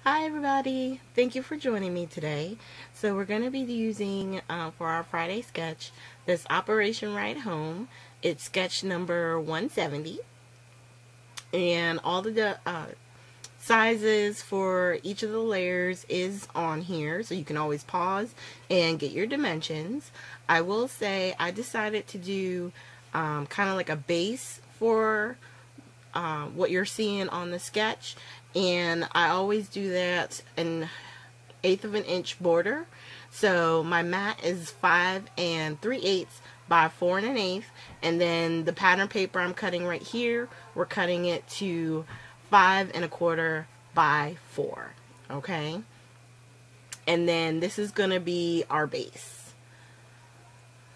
Hi everybody, thank you for joining me today. So we're going to be using for our Friday sketch this Operation Ride Home. It's sketch number 170, and all the sizes for each of the layers is on here, so you can always pause and get your dimensions. I will say I decided to do kind of like a base for what you're seeing on the sketch, and I always do that in 1/8 of an inch border. So my mat is 5 3/8 by 4 1/8, and then the pattern paper I'm cutting right here, we're cutting it to 5 1/4 by 4. Okay, and then this is gonna be our base.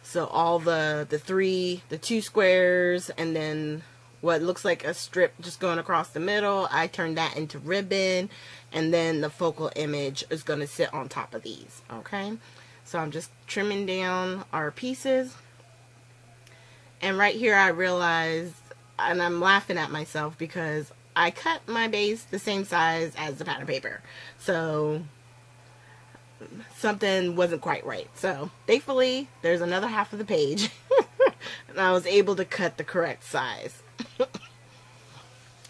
So all the two squares, and then what looks like a strip just going across the middle, I turned that into ribbon, and then the focal image is going to sit on top of these. Okay, so I'm just trimming down our pieces, and right here I realized, and I'm laughing at myself because I cut my base the same size as the pattern paper, so something wasn't quite right. So thankfully there's another half of the page and I was able to cut the correct size.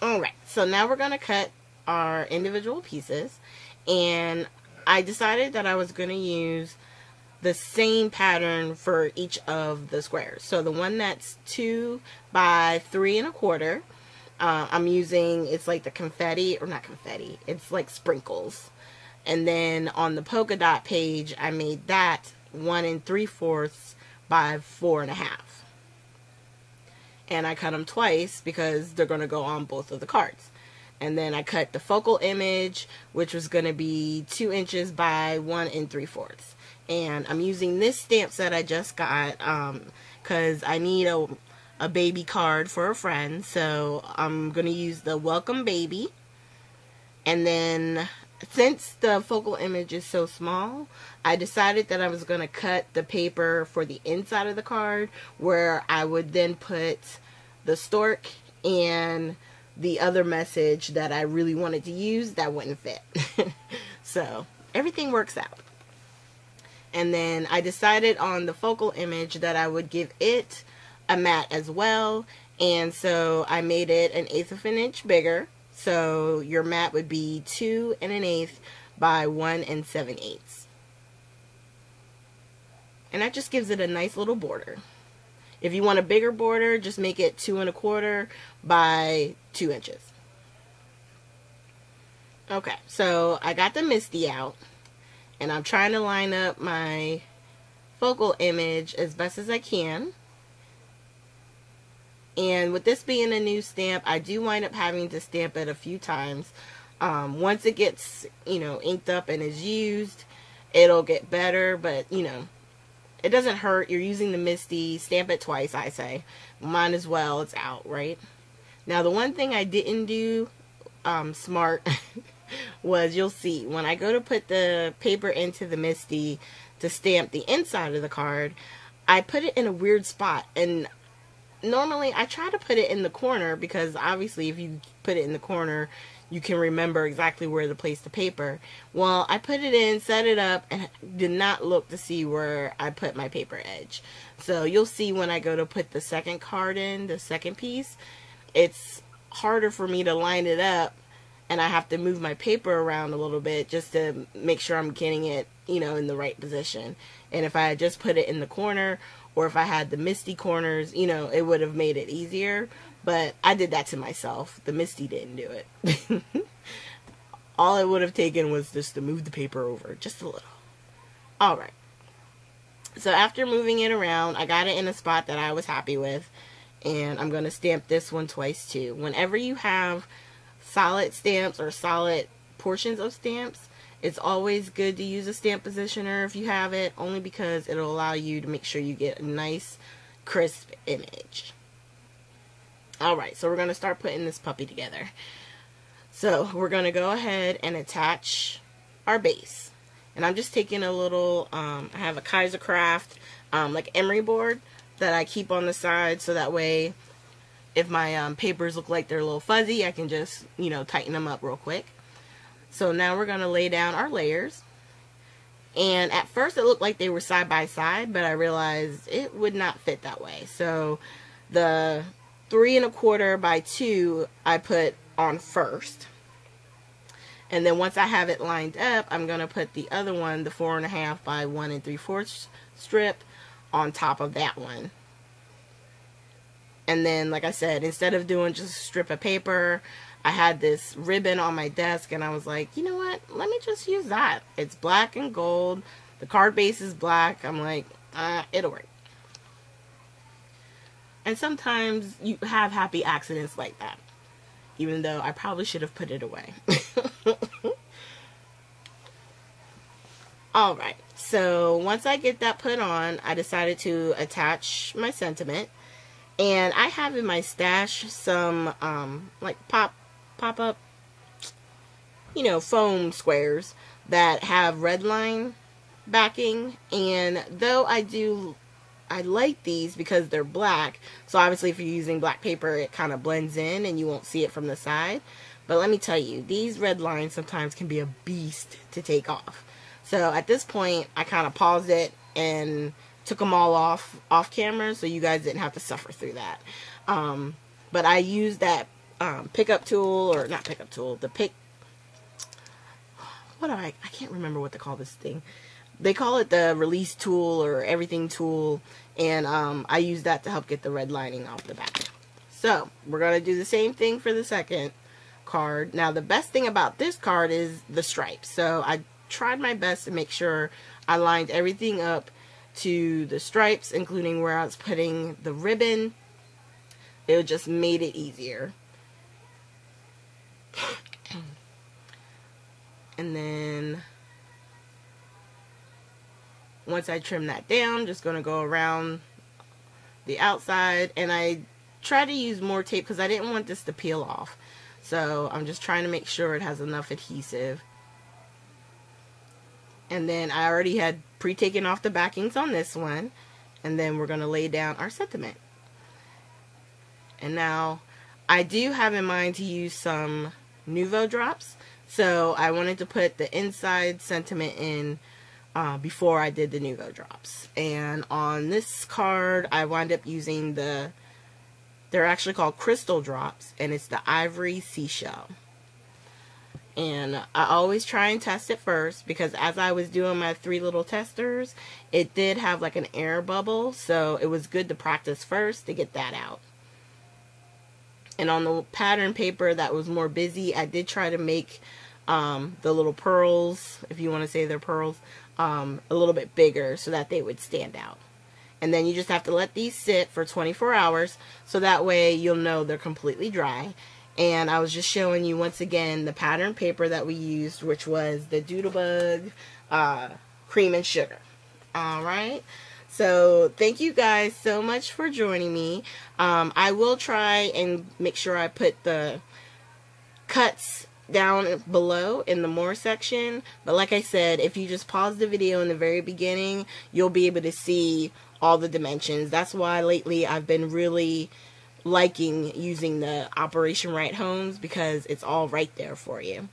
Alright, so now we're going to cut our individual pieces, and I decided that I was going to use the same pattern for each of the squares. So the one that's 2 by 3 1/4, I'm using, it's like the confetti, or not confetti, it's like sprinkles. And then on the polka dot page, I made that 1 3/4 by 4 1/2. And I cut them twice because they're going to go on both of the cards. And then I cut the focal image, which was going to be 2 inches by 1 3/4. And I'm using this stamp set I just got because I need a baby card for a friend. So I'm going to use the Welcome Baby. And then since the focal image is so small, I decided that I was going to cut the paper for the inside of the card, where I would then put the stork and the other message that I really wanted to use that wouldn't fit. So everything works out. And then I decided on the focal image that I would give it a mat as well, and so I made it 1/8 of an inch bigger. So your mat would be 2 1/8 by 1 7/8. And that just gives it a nice little border. If you want a bigger border, just make it 2 1/4 by 2 inches. Okay, so I got the Misty out, and I'm trying to line up my focal image as best as I can. And with this being a new stamp, I do wind up having to stamp it a few times. Once it gets, inked up and is used, it'll get better, but, it doesn't hurt. You're using the Misty. Stamp it twice, I say. Might as well. It's out, right? Now, the one thing I didn't do smart was, you'll see, when I go to put the paper into the Misty to stamp the inside of the card, I put it in a weird spot. And normally I try to put it in the corner, because obviously if you put it in the corner, you can remember exactly where to place the paper. Well, I put it in, set it up, and did not look to see where I put my paper edge. So you'll see when I go to put the second card in, the second piece, it's harder for me to line it up, and I have to move my paper around a little bit just to make sure I'm getting it, in the right position. And if I had just put it in the corner, or if I had the Misty corners, it would have made it easier. But I did that to myself. The Misty didn't do it. All it would have taken was just to move the paper over just a little. Alright. So after moving it around, I got it in a spot that I was happy with. And I'm going to stamp this one twice too. Whenever you have solid stamps or solid portions of stamps, it's always good to use a stamp positioner if you have it, only because it'll allow you to make sure you get a nice, crisp image. Alright, so we're going to start putting this puppy together. So we're going to go ahead and attach our base. And I'm just taking a little, I have a Kaiser Craft, like emery board that I keep on the side, so that way if my papers look like they're a little fuzzy, I can just, tighten them up real quick. So now we're going to lay down our layers. And at first it looked like they were side by side, but I realized it would not fit that way. So the 3 1/4 by 2 I put on first. And then once I have it lined up, I'm going to put the other one, the 4 1/2 by 1 3/4 strip, on top of that one. And then, like I said, instead of doing just a strip of paper, I had this ribbon on my desk, and I was like, you know what, let me just use that. It's black and gold. The card base is black. I'm like, it'll work. And sometimes you have happy accidents like that, even though I probably should have put it away. Alright, so once I get that put on, I decided to attach my sentiment. And I have in my stash some, like pop-up, you know, foam squares that have red line backing. And though I like these because they're black, so obviously if you're using black paper, it kind of blends in and you won't see it from the side. But let me tell you, these red lines sometimes can be a beast to take off. So at this point, I kind of paused it and took them all off camera, so you guys didn't have to suffer through that. But I used that pickup tool, or not pickup tool, I can't remember what to call this thing. They call it the release tool or everything tool, and I used that to help get the red lining off the back. So we're going to do the same thing for the second card. Now the best thing about this card is the stripes. So I tried my best to make sure I lined everything up to the stripes, including where I was putting the ribbon. It just made it easier. And then once I trim that down, just going to go around the outside, and I try to use more tape because I didn't want this to peel off. So I'm just trying to make sure it has enough adhesive. And then I already had pre-taken off the backings on this one. And then we're going to lay down our sentiment. And now I do have in mind to use some Nuvo drops. So I wanted to put the inside sentiment in before I did the Nuvo drops. And on this card, I wound up using they're actually called crystal drops. And it's the ivory seashell. And I always try and test it first, because as I was doing my 3 little testers, it did have like an air bubble, so it was good to practice first to get that out. And on the pattern paper that was more busy, I did try to make the little pearls, if you want to say they're pearls, a little bit bigger so that they would stand out. And then you just have to let these sit for 24 hours, so that way you'll know they're completely dry. And I was just showing you once again the pattern paper that we used, which was the Doodlebug Cream and Sugar. Alright, so thank you guys so much for joining me. I will try and make sure I put the cuts down below in the more section. But like I said, if you just pause the video in the very beginning, you'll be able to see all the dimensions. That's why lately I've been really liking using the Operation Right Homes, because it's all right there for you.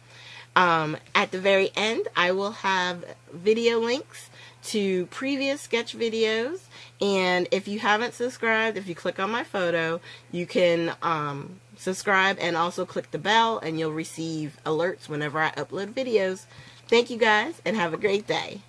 At the very end, I will have video links to previous sketch videos, and if you haven't subscribed, if you click on my photo, you can subscribe and also click the bell, and you'll receive alerts whenever I upload videos. Thank you guys, and have a great day.